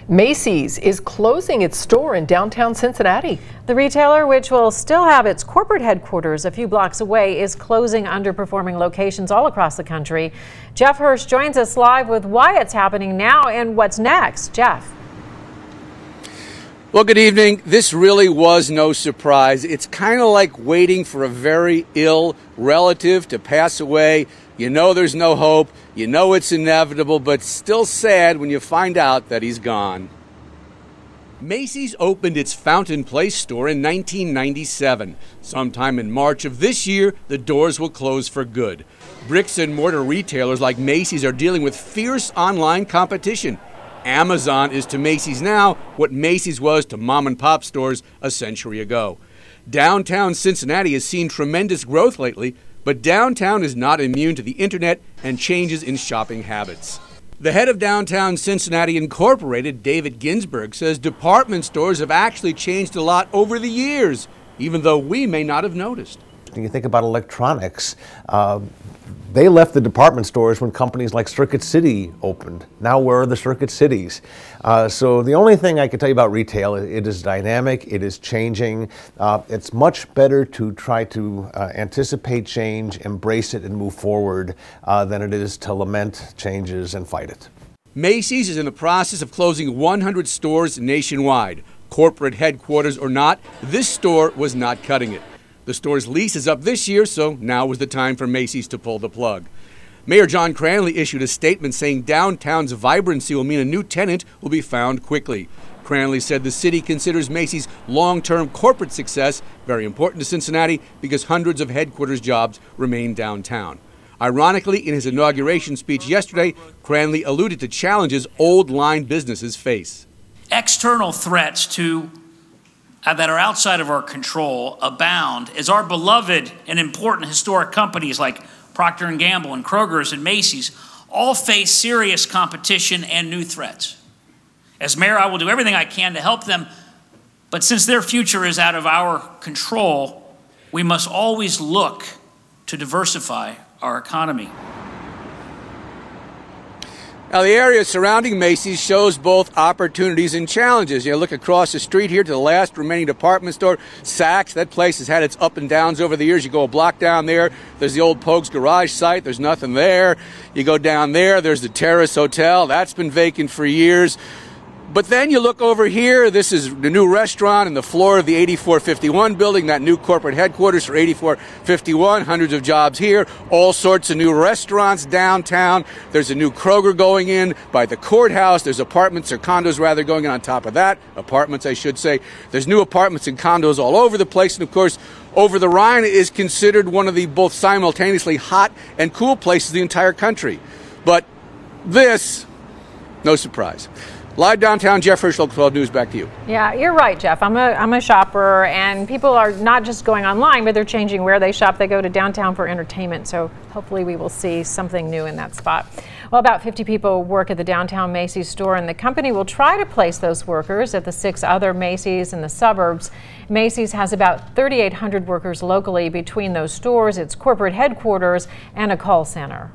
Macy's is closing its store in downtown Cincinnati. The retailer, which will still have its corporate headquarters a few blocks away, is closing underperforming locations all across the country. Jeff Hirsch joins us live with why it's happening now and what's next. Jeff. Well, good evening. This really was no surprise. It's kind of like waiting for a very ill relative to pass away. You know there's no hope. You know it's inevitable, but still sad when you find out that he's gone. Macy's opened its Fountain Place store in 1997. Sometime in March of this year, the doors will close for good. Bricks and mortar retailers like Macy's are dealing with fierce online competition. Amazon is to Macy's now what Macy's was to mom and pop stores a century ago. Downtown Cincinnati has seen tremendous growth lately, but downtown is not immune to the internet and changes in shopping habits. The head of Downtown Cincinnati Incorporated, David Ginsburg, says department stores have actually changed a lot over the years, even though we may not have noticed. You think about electronics, they left the department stores when companies like Circuit City opened. Now where are the Circuit Cities? So the only thing I can tell you about retail, it is dynamic, it is changing. It's much better to try to anticipate change, embrace it, and move forward than it is to lament changes and fight it. Macy's is in the process of closing 100 stores nationwide. Corporate headquarters or not, this store was not cutting it. The store's lease is up this year, so now was the time for Macy's to pull the plug. Mayor John Cranley issued a statement saying downtown's vibrancy will mean a new tenant will be found quickly. Cranley said the city considers Macy's long-term corporate success very important to Cincinnati because hundreds of headquarters jobs remain downtown. Ironically, in his inauguration speech yesterday, Cranley alluded to challenges old line businesses face. External threats that are outside of our control abound as our beloved and important historic companies like Procter & Gamble and Kroger's and Macy's all face serious competition and new threats. As mayor, I will do everything I can to help them, but since their future is out of our control, we must always look to diversify our economy. Now, the area surrounding Macy's shows both opportunities and challenges. You look across the street here to the last remaining department store, Saks. That place has had its up and downs over the years. You go a block down there, there's the old Pogues garage site. There's nothing there. You go down there, there's the Terrace Hotel. That's been vacant for years. But then you look over here, this is the new restaurant and the floor of the 8451 building, that new corporate headquarters for 8451, hundreds of jobs here, all sorts of new restaurants downtown. There's a new Kroger going in by the courthouse. There's apartments or condos rather going in on top of that, apartments I should say. There's new apartments and condos all over the place. And of course, over the Rhine is considered one of the both simultaneously hot and cool places in the entire country. But this, no surprise. Live downtown, Jeff Hirsch, Local 12 News, back to you. Yeah, you're right, Jeff. I'm a shopper, and people are not just going online, but they're changing where they shop. They go to downtown for entertainment, so hopefully we will see something new in that spot. Well, about 50 people work at the downtown Macy's store, and the company will try to place those workers at the 6 other Macy's in the suburbs. Macy's has about 3,800 workers locally between those stores, its corporate headquarters, and a call center.